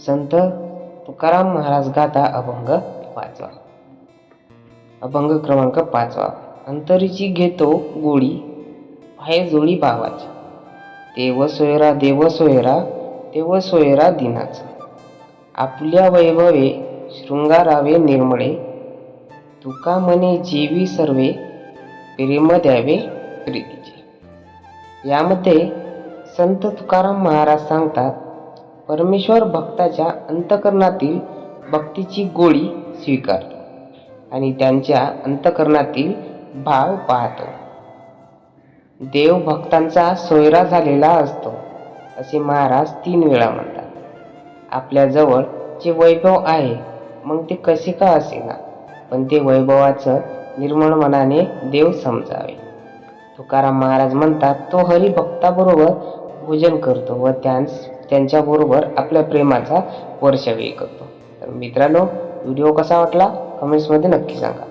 संत तुकाराम महाराज गाथा अभंग 5. अभंग क्रमांक 5. अंतरीची घेतो गोळी पाय जोडी भावाची, देव सोयरा देव सोयरा दिनाचा, आपल्या वैभवे शृंगारावे निर्मळे, तुका म्हणे जीवी सर्वे प्रेम द्यावे प्रीतीचे. यामध्ये संत तुकाराम महाराज सांगतात, परमेश्वर भक्ताच्या अंतकरणातील भक्तीची गोळी स्वीकारतो आणि त्यांच्या अंतकरणातील भाव पाहतो. देव भक्तांचा सोयरा झालेला असतो असे महाराज 3 वेळा म्हणतात. आपल्या जवळ जे वैभव आहे, मग ते कसे का असेना, पण ते वैभवाचं निर्मळ मनाने देव समजावे. तुकाराम महाराज म्हणतात, तो हरिभक्ताबरोबर भोजन करतो व त्यांच्याबरोबर आपल्या प्रेमाचा वर्षावही करतो. तर मित्रांनो, व्हिडिओ कसा वाटला कमेंट्समध्ये नक्की सांगा.